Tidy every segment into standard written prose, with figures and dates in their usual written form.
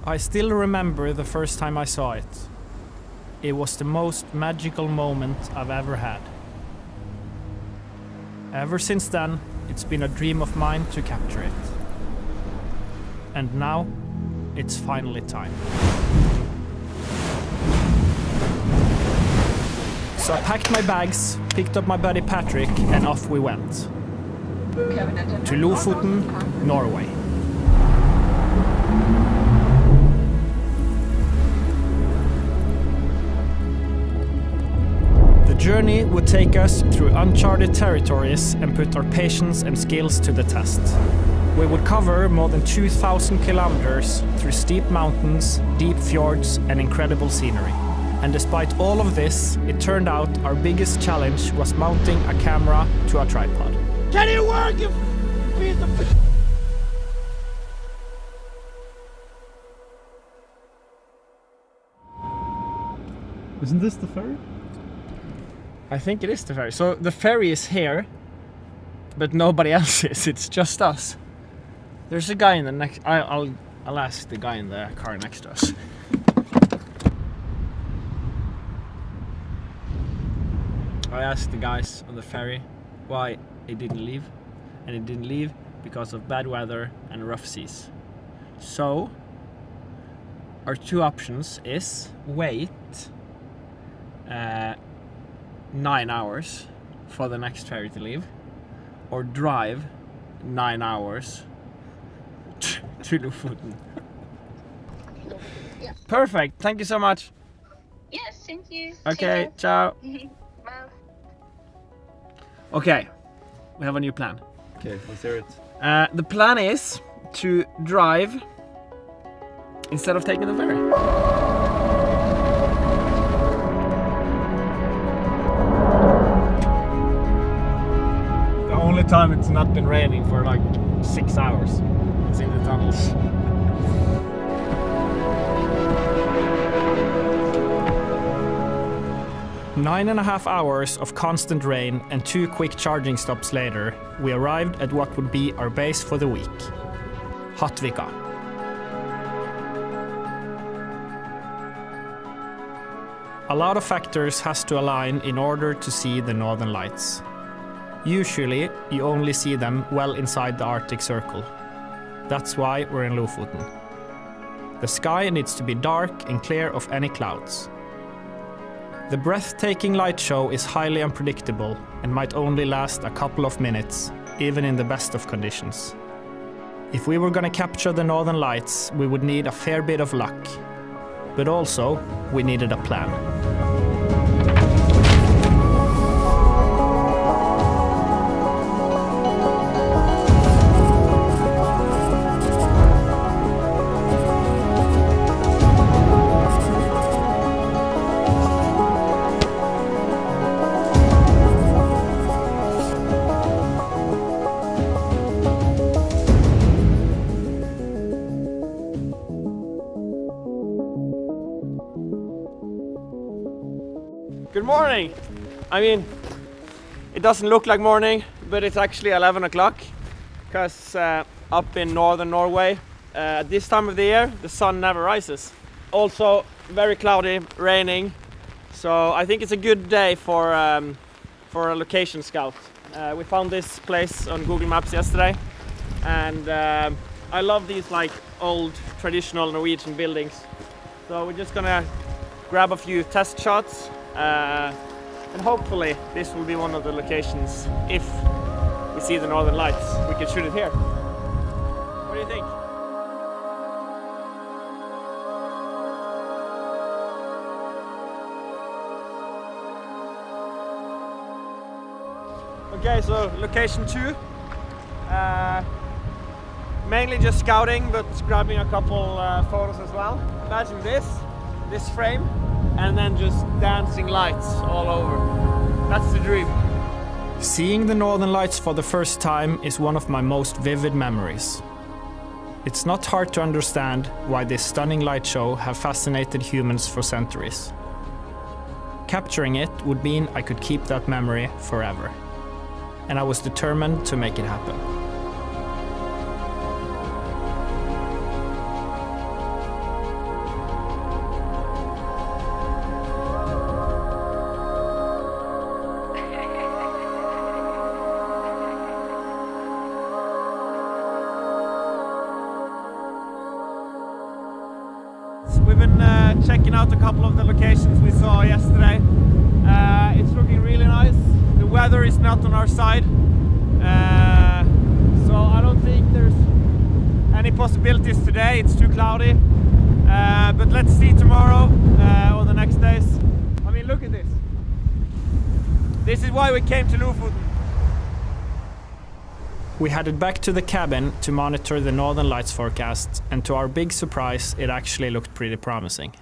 I still remember the first time I saw it. It was the most magical moment I've ever had. Ever since then, it's been a dream of mine to capture it. And now, it's finally time. So I packed my bags, picked up my buddy Patrick, and off we went. To Lofoten, Norway. The journey would take us through uncharted territories and put our patience and skills to the test. We would cover more than 2,000 kilometers through steep mountains, deep fjords, and incredible scenery. And despite all of this, it turned out our biggest challenge was mounting a camera to a tripod. Can it work, you piece of... Isn't this the ferry? I think it is the ferry. So the ferry is here, but nobody else is. It's just us. There's a guy in the next... I'll ask the guy in the car next to us. I asked the guys on the ferry why it didn't leave, and it didn't leave because of bad weather and rough seas. So our two options is wait 9 hours for the next ferry to leave, or drive 9 hours to Lofoten. Yeah. Perfect, thank you so much. Yes, thank you. Okay, ciao. Bye. Okay, we have a new plan. Okay, let's hear it. The plan is to drive instead of taking the ferry. The only time it's not been raining for like 6 hours. It's in the tunnels. Nine and a half hours of constant rain and 2 quick charging stops later, we arrived at what would be our base for the week, Hattvika. A lot of factors has to align in order to see the northern lights. Usually, you only see them well inside the Arctic Circle. That's why we're in Lofoten. The sky needs to be dark and clear of any clouds. The breathtaking light show is highly unpredictable and might only last a couple of minutes, even in the best of conditions. If we were gonna capture the northern lights, we would need a fair bit of luck. But also, we needed a plan. Good morning! I mean, it doesn't look like morning, but it's actually 11 o'clock because up in northern Norway at this time of the year the sun never rises. Also very cloudy, raining, so I think it's a good day for a location scout. We found this place on Google Maps yesterday, and I love these like old traditional Norwegian buildings, so we're just gonna grab a few test shots. And hopefully this will be one of the locations. If we see the northern lights, we can shoot it here. What do you think? Okay, so location 2. Mainly just scouting, but grabbing a couple photos as well. Imagine this frame, and then just dancing lights all over. That's the dream. Seeing the northern lights for the first time is one of my most vivid memories. It's not hard to understand why this stunning light show have fascinated humans for centuries. Capturing it would mean I could keep that memory forever. And I was determined to make it happen. checking out a couple of the locations we saw yesterday. It's looking really nice. The weather is not on our side, so I don't think there's any possibilities today. It's too cloudy, but let's see tomorrow or the next days. I mean, look at this. This is why we came to Lofoten. We headed back to the cabin to monitor the Northern Lights forecast, and to our big surprise, it actually looked pretty promising.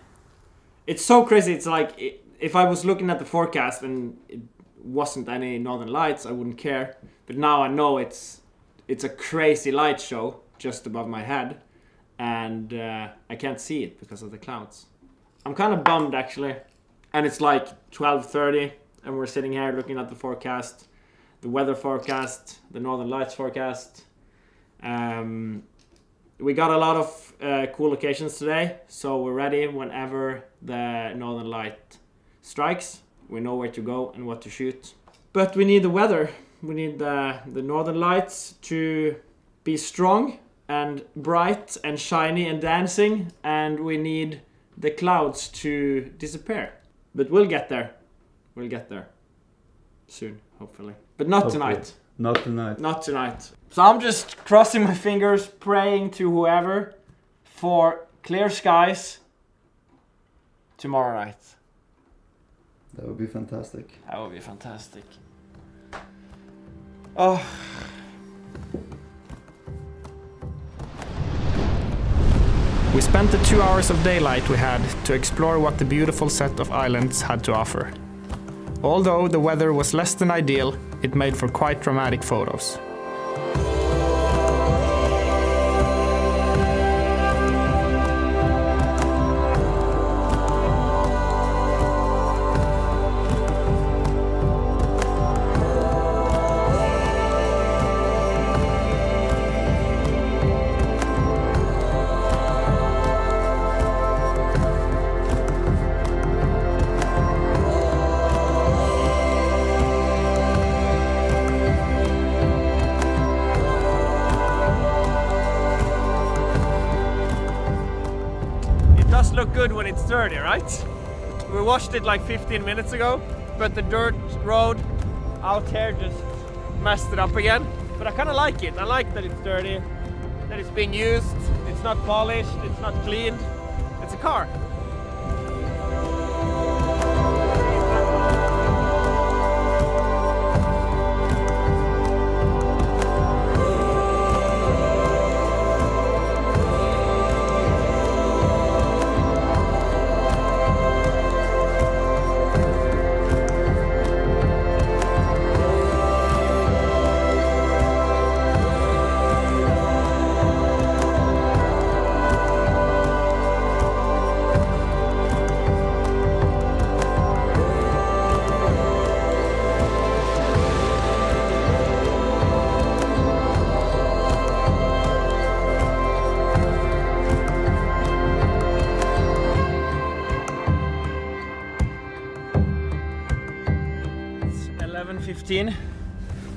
It's so crazy. It's like if I was looking at the forecast and it wasn't any Northern Lights, I wouldn't care. But now I know it's a crazy light show just above my head, and I can't see it because of the clouds. I'm kind of bummed actually, and it's like 12:30, and we're sitting here looking at the forecast. The weather forecast, the Northern Lights forecast. We got a lot of cool locations today, so we're ready whenever the Northern Light strikes. We know where to go and what to shoot. But we need the weather. We need the Northern Lights to be strong and bright and shiny and dancing, and we need the clouds to disappear. But we'll get there. We'll get there soon, hopefully. But not tonight. Not tonight. Not tonight. So I'm just crossing my fingers, praying to whoever for clear skies tomorrow night. That would be fantastic. That would be fantastic. Oh. We spent the 2 hours of daylight we had to explore what the beautiful set of islands had to offer. Although the weather was less than ideal, it made for quite dramatic photos. Look good when it's dirty, right? We washed it like 15 minutes ago, but the dirt road out here just messed it up again. But I kind of like it. I like that it's dirty, that it's being used, it's not polished, it's not cleaned. It's a car.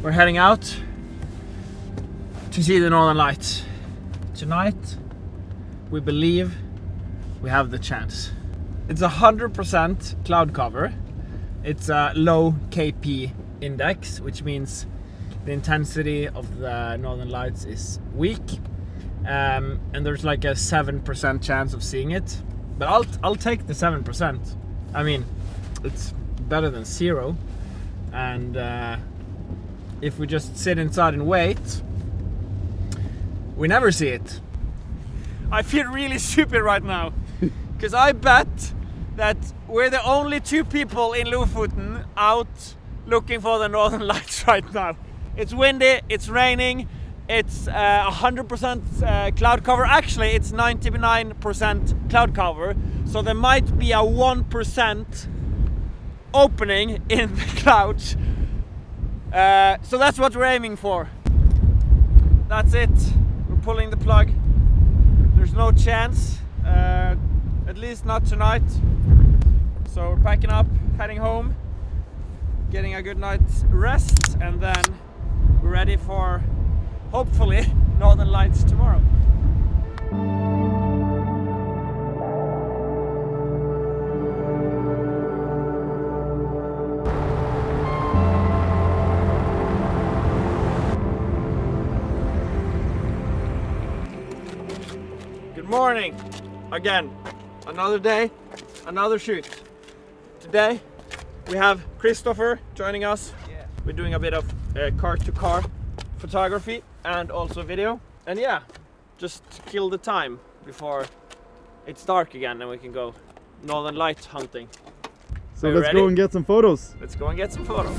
We're heading out to see the Northern Lights. Tonight, we believe we have the chance. It's 100% cloud cover. It's a low KP index, which means the intensity of the Northern Lights is weak, and there's like a 7% chance of seeing it. But I'll take the 7%. I mean, it's better than 0. And if we just sit inside and wait, we never see it. I feel really stupid right now, because I bet that we're the only 2 people in Lofoten out looking for the Northern Lights right now. It's windy, it's raining, it's 100% cloud cover. Actually, it's 99% cloud cover, so there might be a 1% opening in the clouds. So that's what we're aiming for. That's it. We're pulling the plug. There's no chance, at least not tonight. So we're packing up, heading home, getting a good night's rest, and then we're ready for, hopefully, Northern Lights tomorrow. Good morning. Again, another day, another shoot. Today we have Christopher joining us. We're doing a bit of car-to-car photography and also video. And yeah, just to kill the time before it's dark again and we can go northern light hunting. So let's go and get some photos. Let's go and get some photos.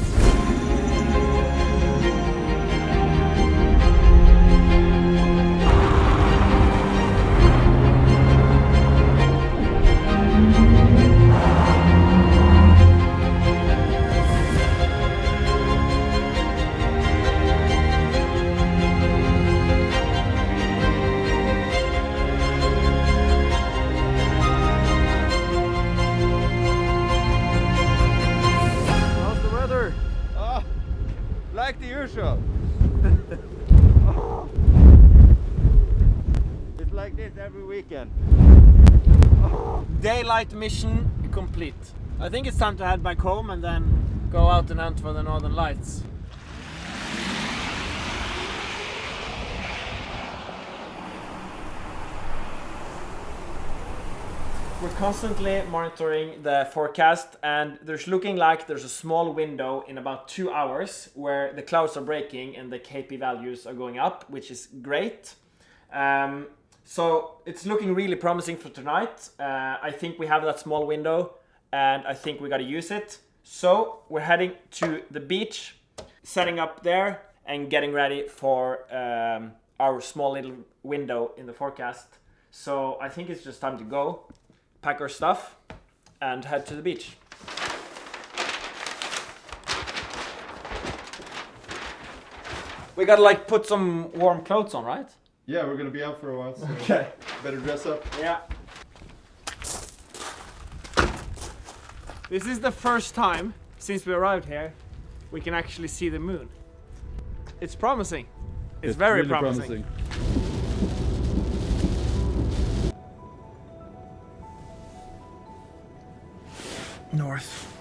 Like the usual. It's like this every weekend. Daylight mission complete. I think it's time to head back home and then go out and hunt for the northern lights. We're constantly monitoring the forecast and there's looking like there's a small window in about 2 hours where the clouds are breaking and the KP values are going up, which is great. So it's looking really promising for tonight. I think we have that small window and I think we gotta use it. So we're heading to the beach, setting up there and getting ready for our small little window in the forecast. So I think it's just time to go. Pack our stuff and head to the beach. We gotta like put some warm clothes on, right? Yeah, we're gonna be out for a while, so Okay. better dress up. Yeah. This is the first time since we arrived here we can actually see the moon. It's promising. It's very really promising. North.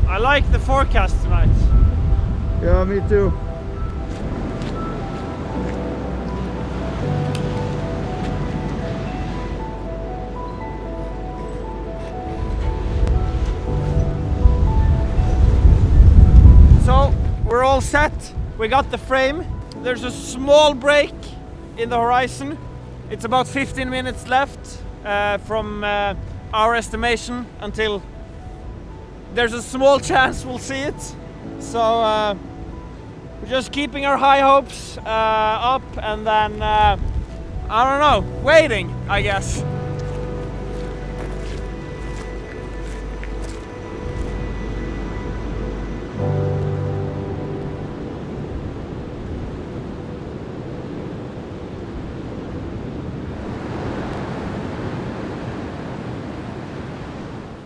I like the forecast tonight. Yeah, me too. So we're all set. We got the frame. There's a small break in the horizon. It's about 15 minutes left from our estimation until there's a small chance we'll see it. So we're just keeping our high hopes up and then, I don't know, waiting, I guess.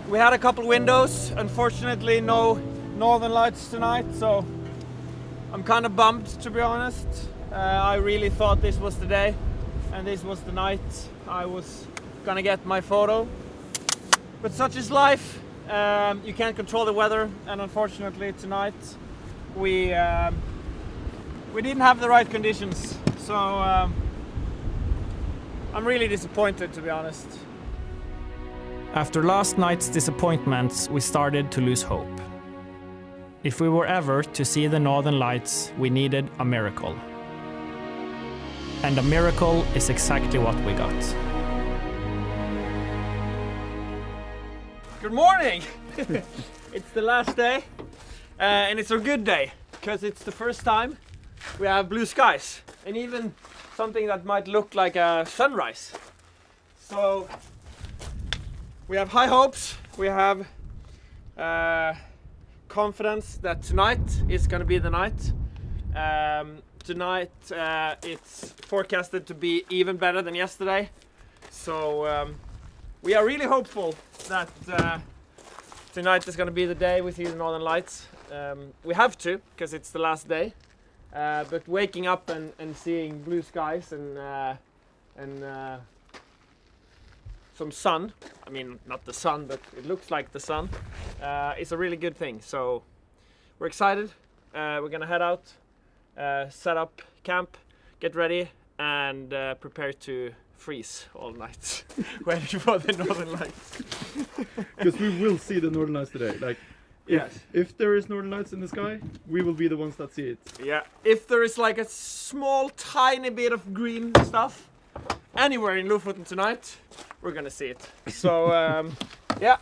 We had a couple windows, unfortunately no northern lights tonight, so I'm kind of bummed, to be honest. I really thought this was the day and this was the night I was gonna get my photo. But such is life. You can't control the weather, and unfortunately tonight we didn't have the right conditions, so I'm really disappointed, to be honest. After last night's disappointments, we started to lose hope. If we were ever to see the northern lights, we needed a miracle. And a miracle is exactly what we got. Good morning! It's the last day, and it's a good day, because it's the first time we have blue skies, and even something that might look like a sunrise. So we have high hopes, we have confidence that tonight is going to be the night. Tonight it's forecasted to be even better than yesterday. So we are really hopeful that tonight is going to be the day we see the northern lights. We have to, because it's the last day. But waking up and seeing blue skies and some sun, I mean not the sun, but it looks like the sun, It's a really good thing. So we're excited. We're gonna head out, set up camp, get ready, and prepare to freeze all night, waiting for the northern lights. Because we will see the northern lights today. Like, if there is northern lights in the sky, we will be the ones that see it. Yeah. If there is like a small, tiny bit of green stuff anywhere in Lofoten tonight, we're gonna see it. So yeah,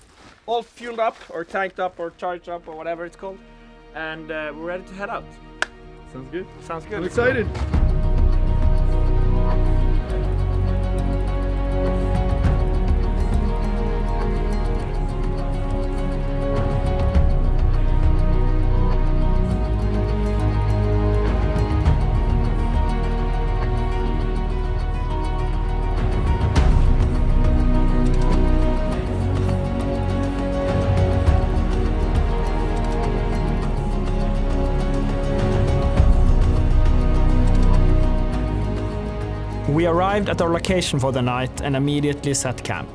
all fueled up, or tanked up, or charged up, or whatever it's called, and we're ready to head out. Sounds good. Sounds good. I'm excited. We arrived at our location for the night and immediately set camp.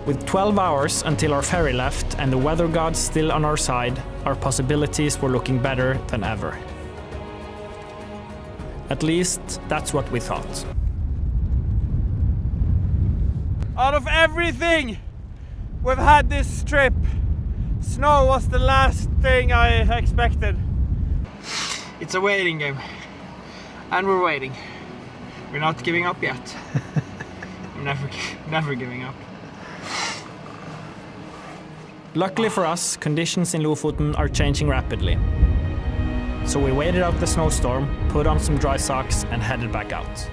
With 12 hours until our ferry left and the weather gods still on our side, our possibilities were looking better than ever. At least, that's what we thought. Out of everything we've had this trip, snow was the last thing I expected. It's a waiting game, and we're waiting. We're not giving up yet. I'm never giving up. Luckily for us, conditions in Lofoten are changing rapidly. So we waited out the snowstorm, put on some dry socks and headed back out.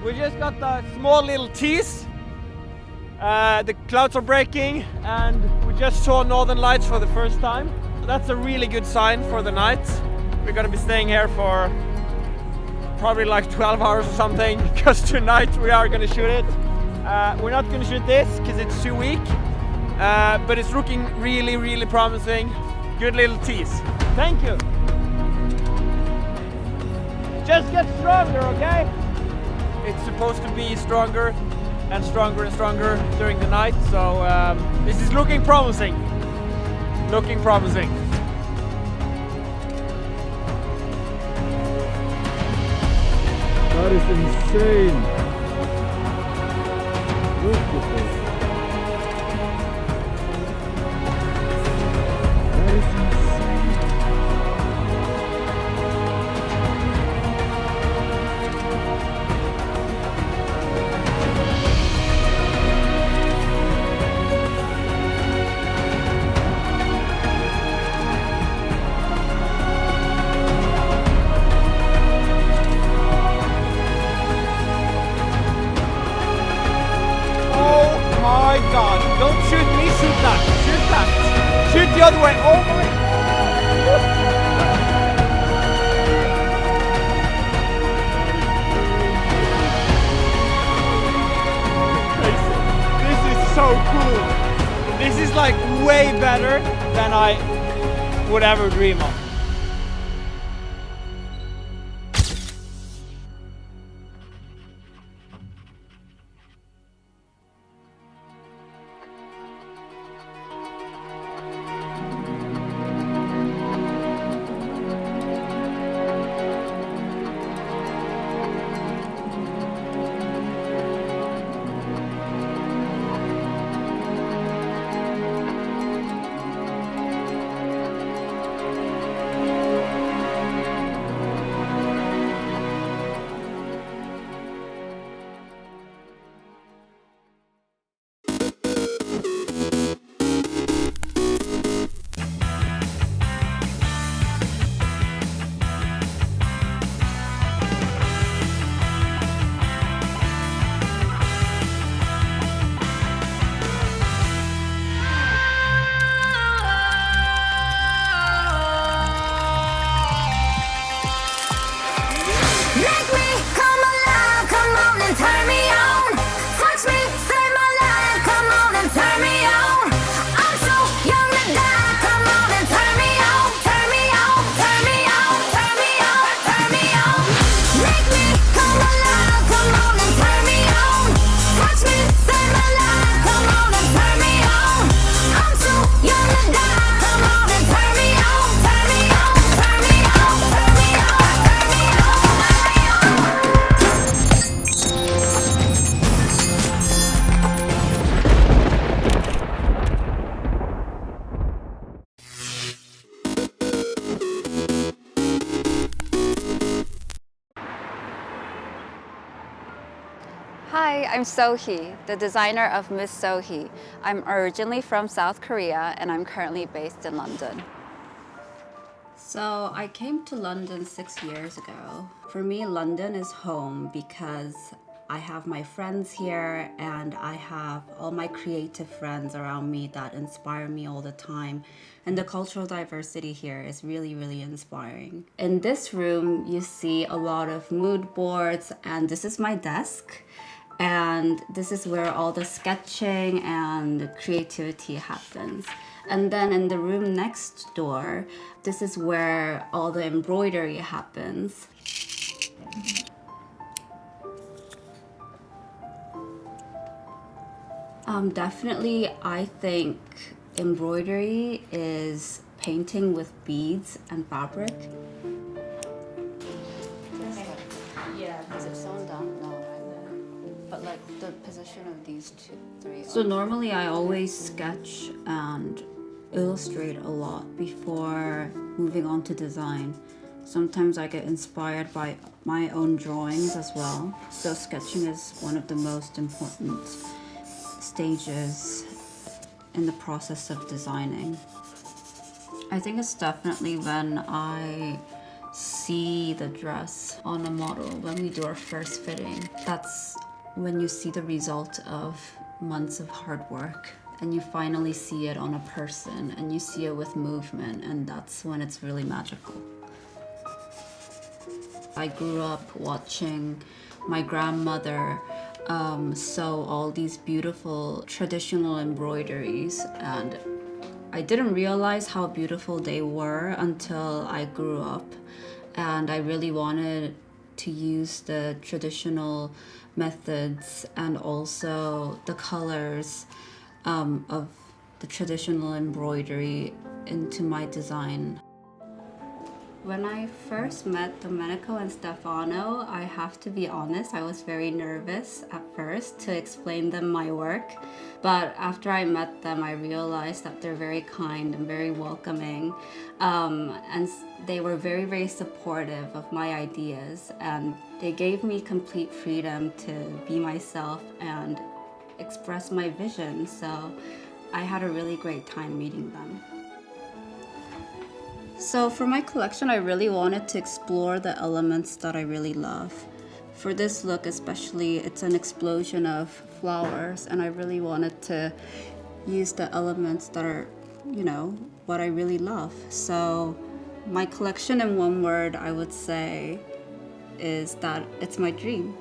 We just got a small little tease. The clouds are breaking and we just saw northern lights for the first time. That's a really good sign for the night. We're gonna be staying here for probably like 12 hours or something, because tonight we are gonna shoot it. We're not gonna shoot this because it's too weak, but it's looking really, really promising. Good little tease. Thank you. Just get stronger, okay? It's supposed to be stronger and stronger and stronger during the night, so this is looking promising. Looking promising. That is insane. Look at this. That is insane. My God, don't shoot me, shoot that, shoot that. Shoot the other way, oh my God. This is so cool. This is like way better than I would ever dream of. Hi, I'm Sohee, the designer of Miss Sohee. I'm originally from South Korea and I'm currently based in London. So I came to London 6 years ago. For me, London is home because I have my friends here and I have all my creative friends around me that inspire me all the time. And the cultural diversity here is really, really inspiring. In this room, you see a lot of mood boards, and this is my desk. And this is where all the sketching and creativity happens. And then in the room next door, this is where all the embroidery happens. Definitely, I think embroidery is painting with beads and fabric. Yeah, is it sewn down? No, right? But like the position of these three. So normally I always sketch and illustrate a lot before moving on to design. Sometimes I get inspired by my own drawings as well. So sketching is one of the most important stages in the process of designing. I think it's definitely when I see the dress on a model, when we do our first fitting. That's when you see the result of months of hard work and you finally see it on a person and you see it with movement, and that's when it's really magical. I grew up watching my grandmother sew all these beautiful traditional embroideries, and I didn't realize how beautiful they were until I grew up, and I really wanted to use the traditional methods and also the colors of the traditional embroidery into my design. When I first met Domenico and Stefano, I have to be honest, I was very nervous at first to explain them my work. But after I met them, I realized that they're very kind and very welcoming. And they were very, very supportive of my ideas. And they gave me complete freedom to be myself and express my vision. So I had a really great time meeting them. So for my collection, I really wanted to explore the elements that I really love. For this look especially, it's an explosion of flowers, and I really wanted to use the elements that are, you know, what I really love. So my collection in one word, I would say, is that it's my dream.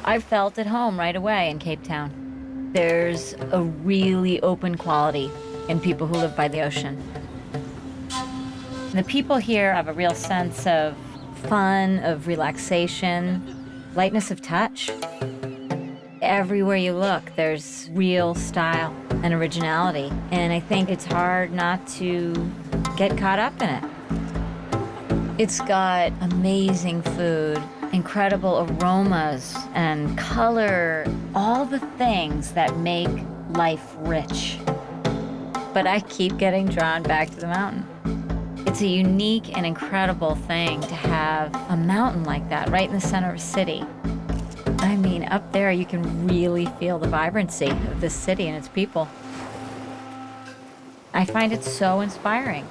I felt at home right away in Cape Town. There's a really open quality in people who live by the ocean. The people here have a real sense of fun, of relaxation, lightness of touch. Everywhere you look, there's real style and originality, and I think it's hard not to get caught up in it. It's got amazing food, incredible aromas and color, all the things that make life rich. But I keep getting drawn back to the mountain. It's a unique and incredible thing to have a mountain like that right in the center of a city. I mean, up there you can really feel the vibrancy of this city and its people. I find it so inspiring.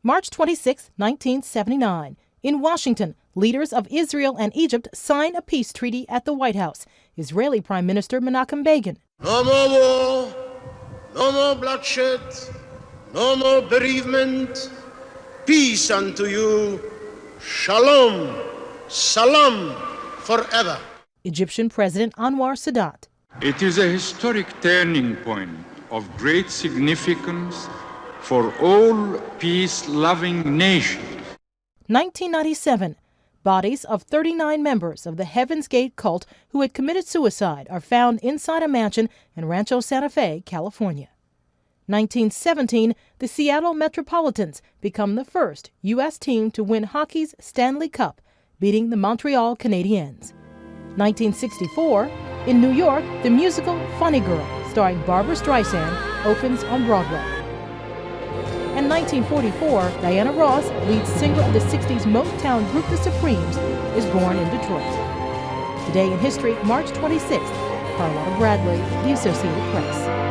March 26, 1979. In Washington, leaders of Israel and Egypt sign a peace treaty at the White House. Israeli Prime Minister Menachem Begin. No more war, no more bloodshed, no more bereavement. Peace unto you. Shalom, salam, forever. Egyptian President Anwar Sadat. It is a historic turning point of great significance for all peace-loving nations. 1997. Bodies of 39 members of the Heaven's Gate cult who had committed suicide are found inside a mansion in Rancho Santa Fe, California. 1917. The Seattle Metropolitans become the first U.S. team to win hockey's Stanley Cup, beating the Montreal Canadiens. 1964. In New York, the musical Funny Girl, starring Barbra Streisand, opens on Broadway. And 1944, Diana Ross, lead singer of the 60s Motown group The Supremes, is born in Detroit. Today in history, March 26th, Carlotta Bradley, The Associated Press.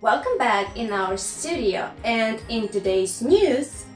Welcome back in our studio, and in today's news,